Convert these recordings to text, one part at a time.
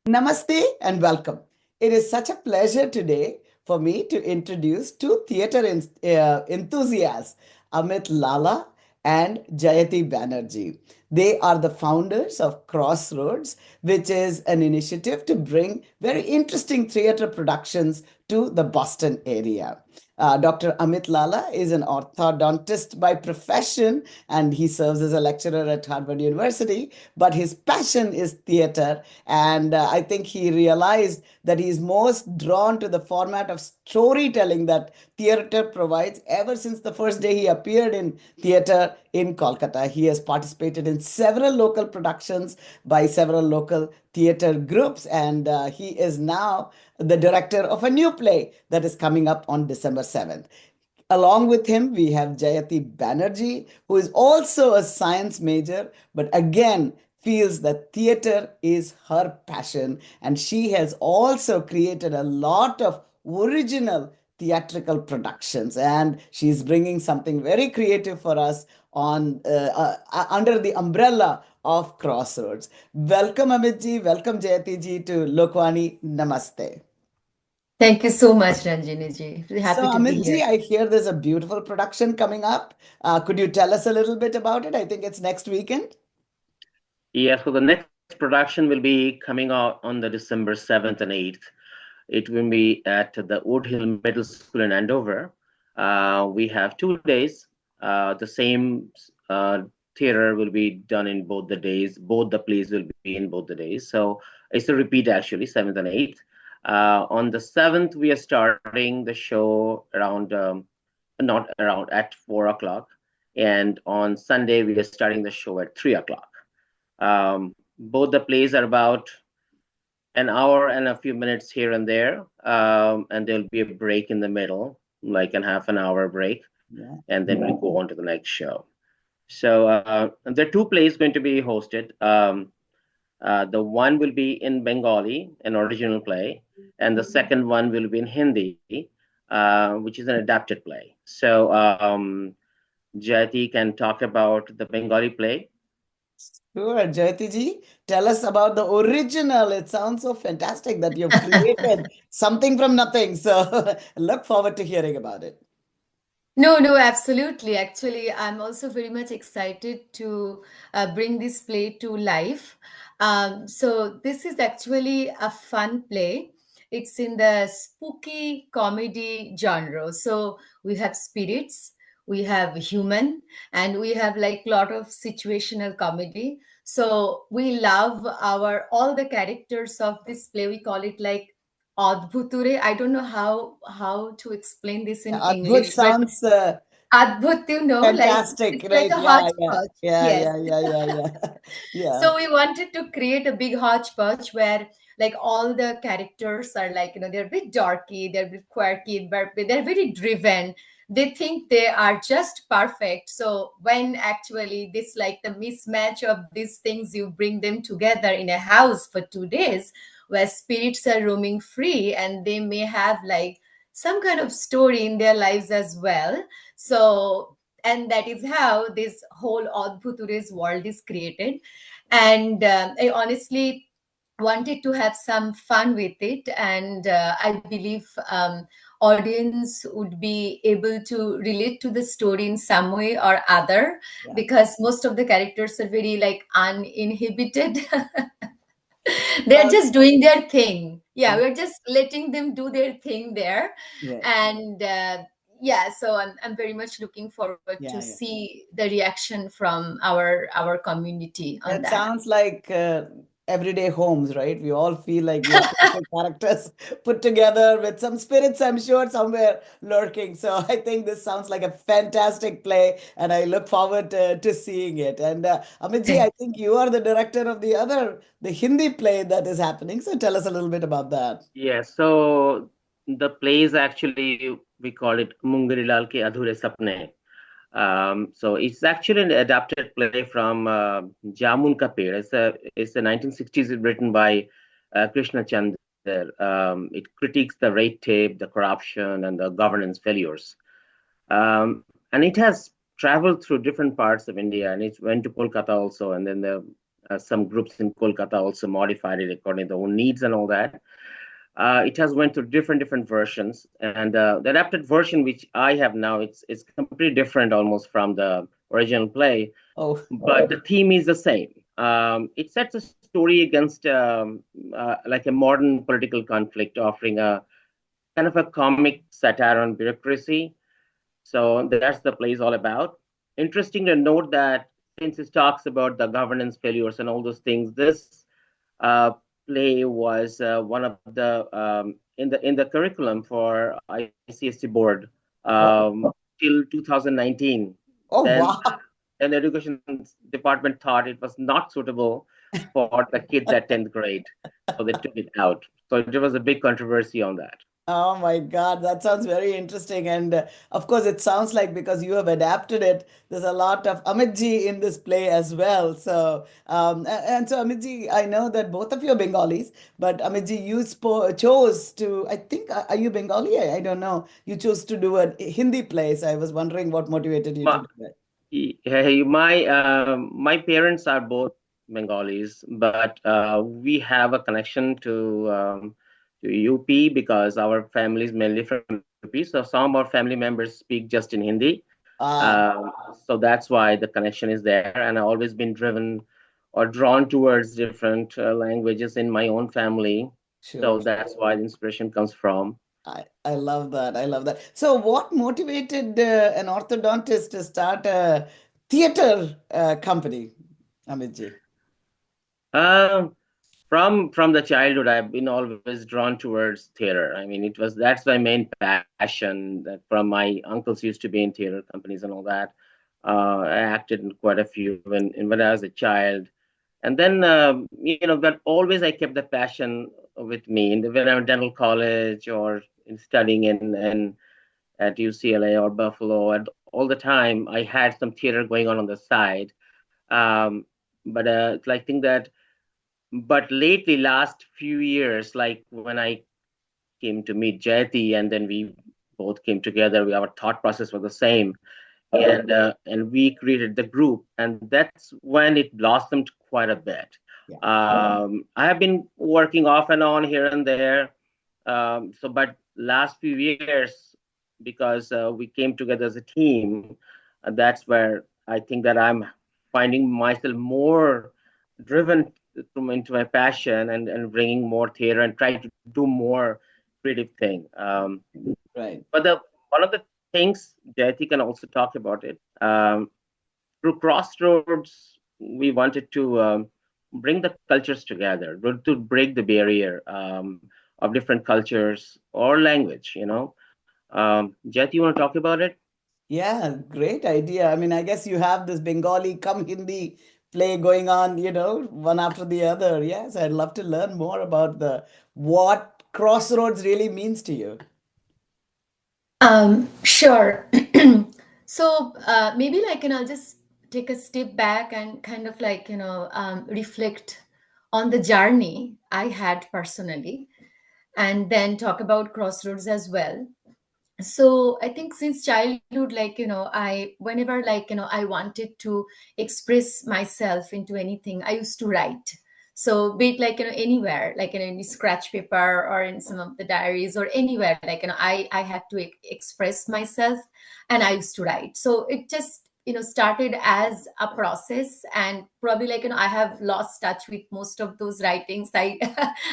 Namaste and welcome. It is such a pleasure today for me to introduce two enthusiasts, Amit Lala and Jayati Banerjee. They are the founders of KrossRoads, which is an initiative to bring very interesting theater productions to the Boston area. Dr. Amit Lala is an orthodontist by profession and he serves as a lecturer at Harvard University, but his passion is theater. And I think he realized that he's most drawn to the format of storytelling that theater provides ever since the first day he appeared in theater in Kolkata. He has participated in several local productions by several local theater groups, and he is now the director of a new play that is coming up on December 7th. Along with him, we have Jayati Banerjee, who is also a science major, but again feels that theater is her passion. And she has also created a lot of original theatrical productions. And she's bringing something very creative for us on under the umbrella of KrossRoads. Welcome, Amitji. Welcome, Jayati ji, to Lokvani. Namaste. Thank you so much, Ranjani ji. Really So, happy to be Amitji, here. I hear there's a beautiful production coming up. Could you tell us a little bit about it? I think it's next weekend. Yeah, so the next production will be coming out on the December 7th and 8th. It will be at the Wood Hill Middle School in Andover. We have 2 days. The same theater will be done in both the days. Both the plays will be in both the days. So it's a repeat actually, 7th and 8th. On the 7th, we are starting the show around, not around, at 4 o'clock. And on Sunday, we are starting the show at 3 o'clock. Both the plays are about an hour and a few minutes here and there, and there'll be a break in the middle, like a half an hour break, and then we'll go on to the next show. So there are two plays going to be hosted. The one will be in Bengali, an original play, and the second one will be in Hindi, which is an adapted play. So Jayati can talk about the Bengali play. Sure, Jayati ji, tell us about the original. It sounds so fantastic that you've created something from nothing. So, look forward to hearing about it. No, absolutely. Actually, I'm also very much excited to bring this play to life. So, this is actually a fun play. It's in the spooky comedy genre. So, we have spirits, we have human, and we have like a lot of situational comedy. So, we love our all the characters of this play. We call it like Adbhuture. I don't know how to explain this in Adbhut English, but sounds Adbhut, like fantastic, it's like right? a Yeah, yeah, hodgepodge. yeah, Yes. yeah, yeah, yeah, yeah. Yeah. So we wanted to create a big hodgepodge where like all the characters are like, they're a bit dorky, they're a bit quirky, but they're very driven. They think they are just perfect. So when actually this like the mismatch of these things, you bring them together in a house for 2 days where spirits are roaming free and they may have like some kind of story in their lives as well. So and that is how this whole Adbhuture's world is created. And I honestly wanted to have some fun with it, and I believe audience would be able to relate to the story in some way or other, Yeah. because most of the characters are very like uninhibited. They're Well, just doing their thing. Yeah, yeah, we're just letting them do their thing there. yeah, And yeah, so I'm very much looking forward to yeah, yeah. see the reaction from our community on It that. sounds like everyday homes, right? We all feel like we have playful characters put together with some spirits, I'm sure, somewhere lurking. So I think this sounds like a fantastic play, and I look forward to seeing it. And Amitji, I think you are the director of the Hindi play that is happening. So tell us a little bit about that. Yeah, so the plays actually we call it Mungarilal ke Adhure Sapne. So it's actually an adapted play from Jamun Ka Ped. It's a 1960s written by Krishna Chandar. It critiques the red tape, the corruption, and the governance failures. And it has traveled through different parts of India, and it went to Kolkata also, and then some groups in Kolkata also modified it according to their own needs and all that. It has went through different versions, and the adapted version which I have now, it's completely different almost from the original play, Oh, but the theme is the same. It sets a story against like a modern political conflict, offering a kind of a comic satire on bureaucracy. So that's the play is all about. Interesting to note that since it talks about the governance failures and all those things, this uh, play was one of the in the curriculum for ICSE board oh, till 2019. oh, Then wow. then the education department thought it was not suitable for the kids at 10th grade, so they took it out. So there was a big controversy on that. Oh my God, that sounds very interesting. And of course, it sounds like because you have adapted it, there's a lot of Amitji in this play as well. So, and so Amitji, I know that both of you are Bengalis, but Amitji, you chose to, I think, are you Bengali? I don't know. You chose to do a Hindi play. So I was wondering what motivated you to My, do that. my parents are both Bengalis, but we have a connection to UP because our family is mainly from UP. So some of our family members speak just in Hindi. Ah, Um, so that's why the connection is there, and I've always been driven or drawn towards different languages in my own family. sure. So that's why the inspiration comes from. I love that. I love that. So, what motivated an orthodontist to start a theater company, Amitji? Um, from the childhood, I've been always drawn towards theater. I mean, it was that's my main passion. That from my uncles used to be in theater companies and all that. I acted in quite a few when I was a child, and then but always I kept the passion with me. When I was in dental college or in studying in at UCLA or Buffalo, and all the time I had some theater going on the side. Um, but I think that but lately last few years, like when I came to meet Jayati and then we both came together, our thought process was the same, and we created the group, and that's when it blossomed quite a bit. Yeah. I have been working off and on here and there, but last few years, because we came together as a team, that's where I think that I'm finding myself more driven into my passion and bringing more theater and try to do more creative thing. Right. But the one of the things Jayati can also talk about it. Through Crossroads, we wanted to bring the cultures together, to break the barrier of different cultures or language. Jayati, you want to talk about it? Yeah, great idea. I mean, I guess you have this Bengali come Hindi play going on, one after the other. Yes, I'd love to learn more about the what Crossroads really means to you. Sure. So maybe like, I'll just take a step back and kind of like, reflect on the journey I had personally, and then talk about Crossroads as well. So I think since childhood, like, I whenever like, I wanted to express myself into anything, I used to write. So be it like, anywhere, like in any scratch paper or in some of the diaries or anywhere, like, I had to express myself, and I used to write. So it just, started as a process, and probably like, I have lost touch with most of those writings I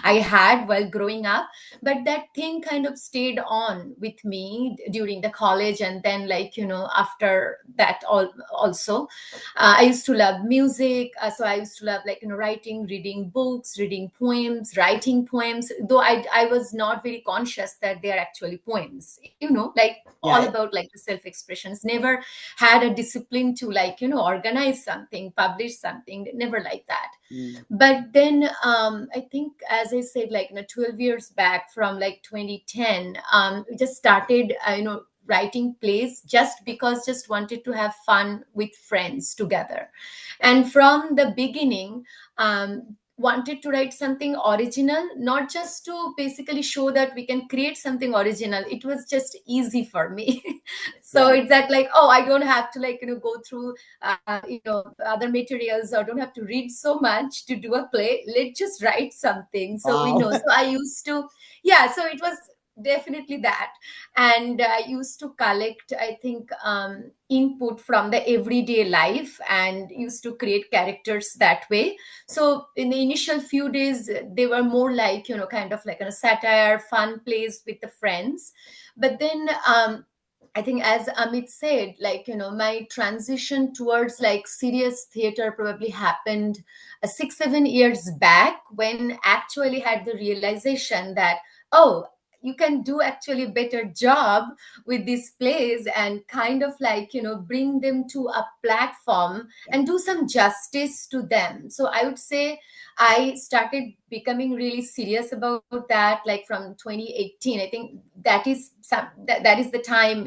I had while growing up, but that thing kind of stayed on with me during the college, and then like, after that also, I used to love music, so I used to love like, writing, reading books, reading poems, writing poems, though I was not very conscious that they are actually poems, like all Yeah. about like the self expressions. Never had a discipline to like, organize something, publish something, never like that. Mm. But then I think, as I said, like, 12 years back from like 2010, we just started writing plays, just because just wanted to have fun with friends together. And from the beginning, wanted to write something original, not just to basically show that we can create something original. It was just easy for me. So Yeah. it's that like, oh, I don't have to like, go through, other materials, or don't have to read so much to do a play. Let's just write something. So we Wow. know. So I used to, yeah, so it was definitely that. And I used to collect, I think, input from the everyday life and used to create characters that way. So in the initial few days, they were more like, kind of like a satire, fun plays with the friends. But then, I think, as Amit said, like, my transition towards like serious theater probably happened 6 7 years back, when actually had the realization that, oh, you can do actually a better job with these plays and kind of like, bring them to a platform Yeah. and do some justice to them. So I would say I started becoming really serious about that like from 2018. I think that is that is the time.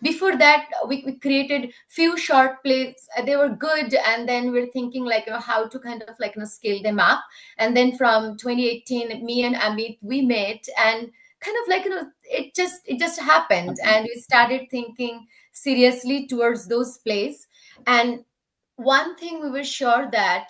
Before that, we created few short plays. They were good, and then we're thinking like, how to kind of like, scale them up. And then from 2018, me and Amit, we met, and kind of like, it just happened, and we started thinking seriously towards those plays. And one thing we were sure that,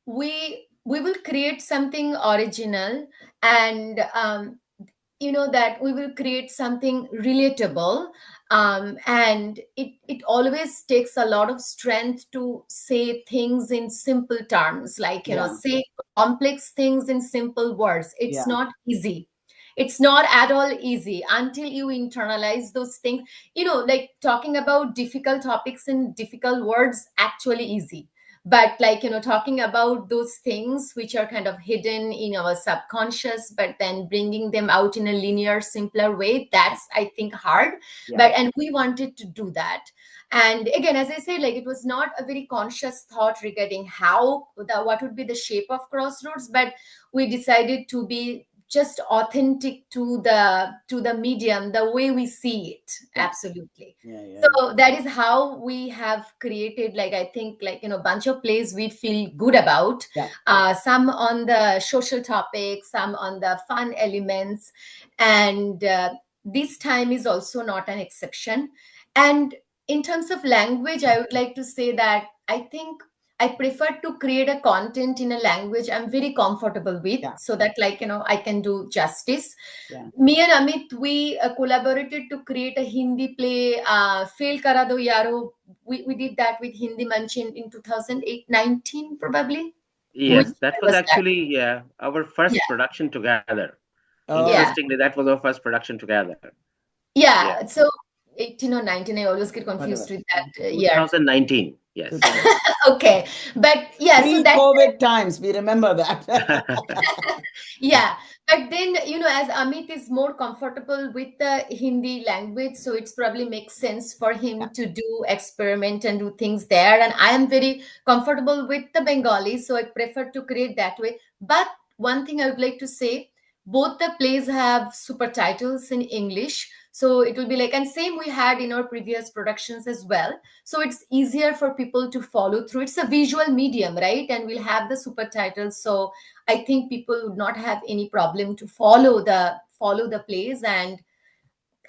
we will create something original, and that we will create something relatable. And it always takes a lot of strength to say things in simple terms, like, Yeah. say complex things in simple words. It's Yeah. not easy. It's not at all easy until you internalize those things. Like talking about difficult topics in difficult words, actually easy. But like, talking about those things which are kind of hidden in our subconscious, but then bringing them out in a linear, simpler way, that's, I think, hard. Yeah. And we wanted to do that. And again, as I said, like, it was not a very conscious thought regarding what would be the shape of Crossroads, but we decided to be just authentic to the medium, the way we see it. Yeah. Absolutely. Yeah. Yeah. So that is how we have created, like, I think, like, bunch of plays we feel good about. Yeah. Some on the social topics, some on the fun elements. And this time is also not an exception. And in terms of language, I would like to say that I think I prefer to create a content in a language I'm very comfortable with, Yeah. so that, like, I can do justice. Yeah. Me and Amit, we collaborated to create a Hindi play, Fail Kara Do Yaro. We did that with Hindi Manchin in 2008, 19 probably. Which Yes, that was was that? actually, yeah, our Yeah, first production together. Oh. yeah, Interestingly, that was our first production together. Yeah, yeah. So 18 or 19, I always get confused Whatever. with that year. 2019. Yes. 2000. Okay, but yeah, so that. Pre-COVID times, we remember that. Yeah, but then, as Amit is more comfortable with the Hindi language, so it's probably makes sense for Yeah. him to do experiment and do things there. And I am very comfortable with the Bengali, so I prefer to create that way. But one thing I would like to say, both the plays have super titles in English. So it will be like, and same we had in our previous productions as well. So it's easier for people to follow through. It's a visual medium, right? And we'll have the super titles. So I think people would not have any problem to follow the plays. And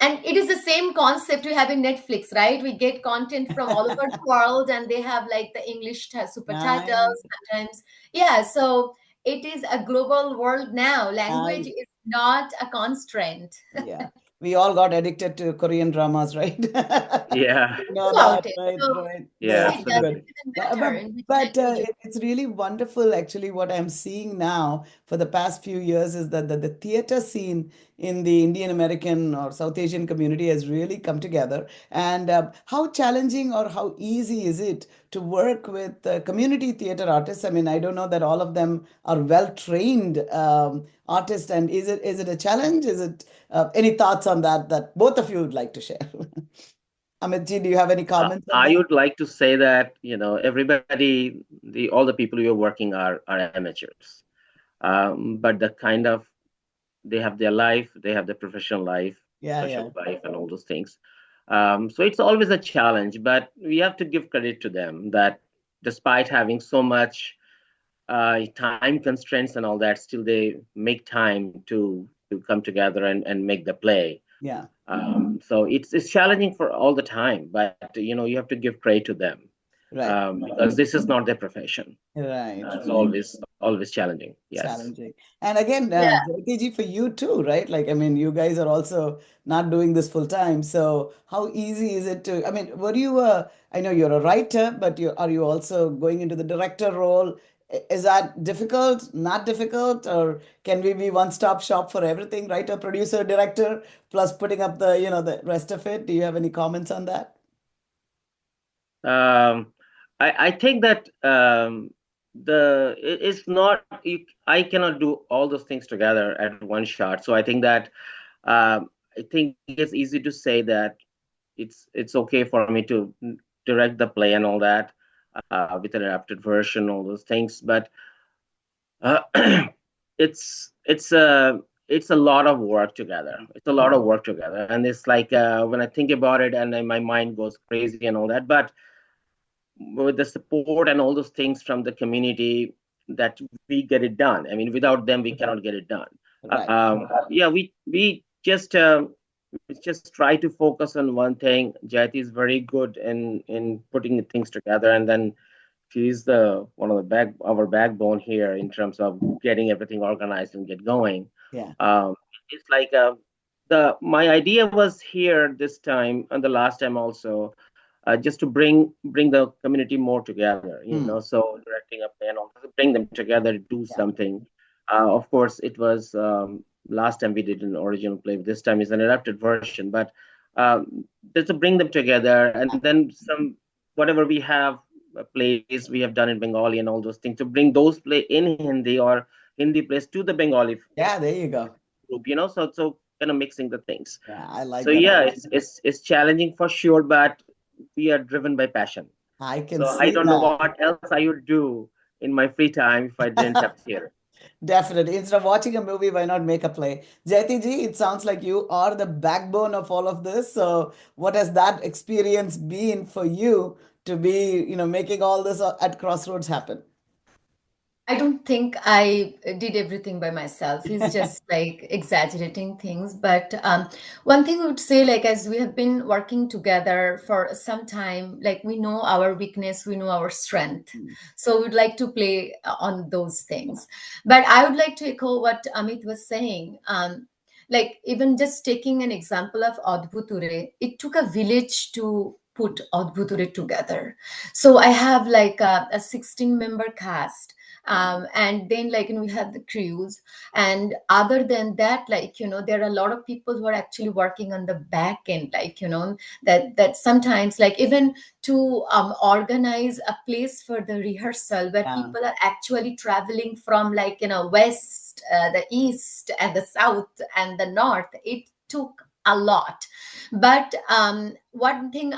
it is the same concept we have in Netflix, right? We get content from all over the world, and they have like the English super Nice. titles sometimes. Yeah, so it is a global world now. Language Nice. is not a constraint. Yeah. We all got addicted to Korean dramas, right? Yeah, You know About that, it. right? So Right. yeah, That's it so does good. absolutely. even No, better in which but language. it's really wonderful, actually. What I'm seeing now for the past few years is that the theater scene in the Indian American or South Asian community has really come together. And how challenging or how easy is it to work with community theater artists? I mean, I don't know that all of them are well trained artists. And is it a challenge? Is it any thoughts on that both of you would like to share? Amitji, do you have any comments on I that? would like to say that, everybody, all the people you're working are amateurs. But the kind of, they have their life, they have their professional life, Yeah, social yeah, life, and all those things. So it's always a challenge, but we have to give credit to them that despite having so much time constraints and all that, still they make time to come together and make the play. Yeah. So it's challenging for all the time, but you have to give credit to them, Right. because this is not their profession. Right. It's Right. always challenging. Yes. Challenging. And again, Yeah. Jyoti ji, for you too, right? Like, I mean, you guys are also not doing this full time. So how easy is it to, I mean, were you, I know you're a writer, but are you also going into the director role? Is that difficult, not difficult, or can we be one-stop shop for everything, writer, producer, director, plus putting up the rest of it? Do you have any comments on that? Um, I think that it's not I cannot do all those things together at one shot. So I think that I think it's easy to say that it's okay for me to direct the play and all that, with an adapted version, all those things. But uh, it's it's a it's a lot of work together. It's a lot of work together, and it's like, when I think about it, and then my mind goes crazy and all that. But with the support and all those things from the community, that we get it done. I mean, without them, we cannot get it done. Right. Yeah, we just try to focus on one thing. Jayati is very good in putting things together, and then she's the one of the our backbone here in terms of getting everything organized and get going. Yeah. Um, it's like, the my idea was here this time and the last time also, just to bring the community more together. Hmm. So directing a play and all, bring them together to do Yeah. something. Of course, it was, last time we did an original play. This time is an adapted version, but just to bring them together, and then some whatever we have, plays we have done in Bengali and all those things, to bring those play in Hindi or Hindi plays to the Bengali Yeah, there you go. group. So kind of mixing the things. Yeah, I So like that. yeah, it's challenging for sure, but we are driven by passion. I can So I see don't know that. what else I would do in my free time if I didn't have theater. Definitely. Instead of watching a movie, why not make a play? Jayati ji, it sounds like you are the backbone of all of this. So, what has that experience been for you to be, making all this at Crossroads happen? I don't think I did everything by myself. He's just like exaggerating things. But one thing I would say, like, as we have been working together for some time, like, we know our weakness, we know our strength. So we'd like to play on those things. But I would like to echo what Amit was saying. Like, even just taking an example of Adbhuture, it took a village to put Adbhuture together. So I have like a 16-member cast, and then like we have the crews, and other than that, like there are a lot of people who are actually working on the back end, like that sometimes, like, even to organize a place for the rehearsal where Yeah. people are actually traveling from, like, west, the east and the south and the north. It took a lot. But one thing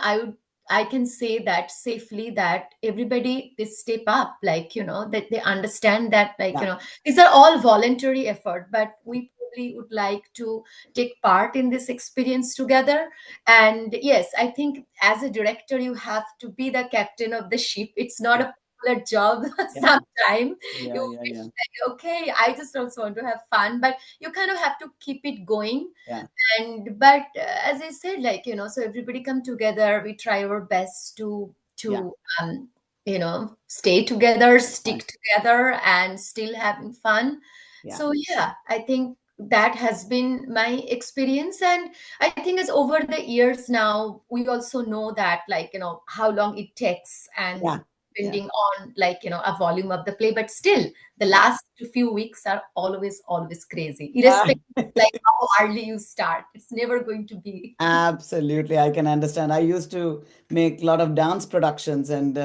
I can say that safely, that everybody, they step up, like that they understand that, like Yeah. these are all voluntary effort, but we probably would like to take part in this experience together. And yes, I think as a director, you have to be the captain of the ship. It's not a popular job. Yeah. Sometimes Yeah. you Yeah. wish Yeah. that, okay, I just also want to have fun, but you kind of have to keep it going. Yeah. And but as I said, like so everybody come together, we try our best Yeah. to stay together, Fine. stick together, and still having fun. Yeah. So yeah, I think that has been my experience. And I think as over the years now, we also know that, like how long it takes, and Yeah. Yeah. depending on, like a volume of the play. But still, the Yeah. last few weeks are always crazy, Ah, irrespective, like how early you start. It's never going to be. absolutely, I can understand. I used to make a lot of dance productions, and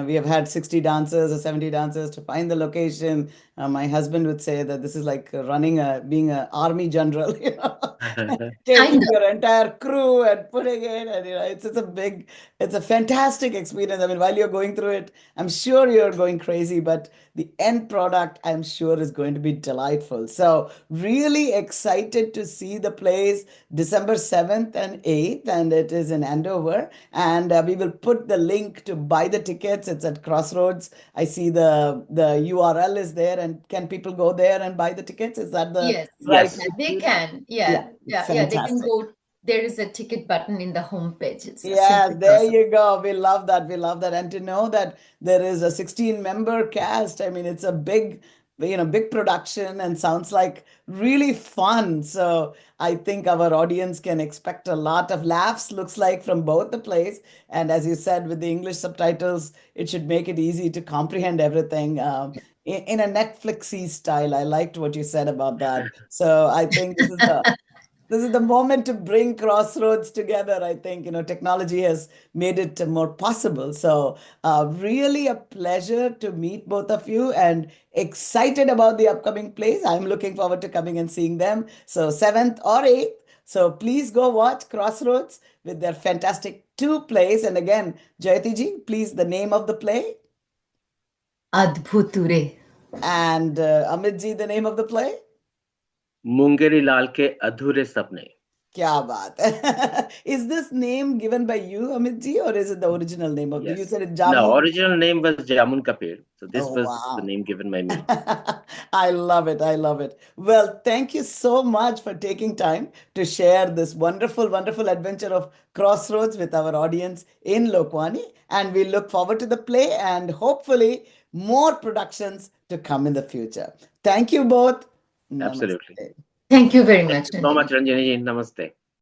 we have had 60 dancers or 70 dancers to find the location. My husband would say that this is like being an army general, taking Kind of. your entire crew and putting it, and it's a fantastic experience. I mean, while you're going through it, I'm sure you're going crazy, but the end product product, I'm sure, is going to be delightful. So, really excited to see the plays December 7th and 8th, and it is in Andover. And we will put the link to buy the tickets. It's at Crossroads. I see the URL is there, and can people go there and buy the tickets? Is that the Yes, right Yes. yeah, way to they do that? can. Yeah, Yeah, yeah, they can fantastic. go. There is a ticket button in the homepage. It's Yes, simply there cross. you go. We love that. We love that. And to know that there is a 16-member cast, I mean, it's a big production and sounds like really fun. So I think our audience can expect a lot of laughs, looks like, from both the plays. And as you said, with the English subtitles, it should make it easy to comprehend everything in a Netflixy style. I liked what you said about that. So I think this is the moment to bring Crossroads together. I think, technology has made it more possible. So, really a pleasure to meet both of you and excited about the upcoming plays. I'm looking forward to coming and seeing them. So, 7th or 8th. So, please go watch Crossroads with their fantastic two plays. And again, Jayati ji, please, the name of the play. Adbhuture. And Amit ji, the name of the play. Mungeri लाल के अधूरे सपने. Kya baat. Is this name given by you, Amit ji, or is it the original name of you Yes. said it The Jamu? original name was Jamun Kapir. So this Oh, was the wow. name given by me. I love it. I love it. Well, thank you so much for taking time to share this wonderful, wonderful adventure of Crossroads with our audience in Lokvani. And we look forward to the play and hopefully more productions to come in the future. Thank you both. Absolutely. Namaste. Thank you very Thank much, you so Ranjani. much, Ranjani ji. Namaste.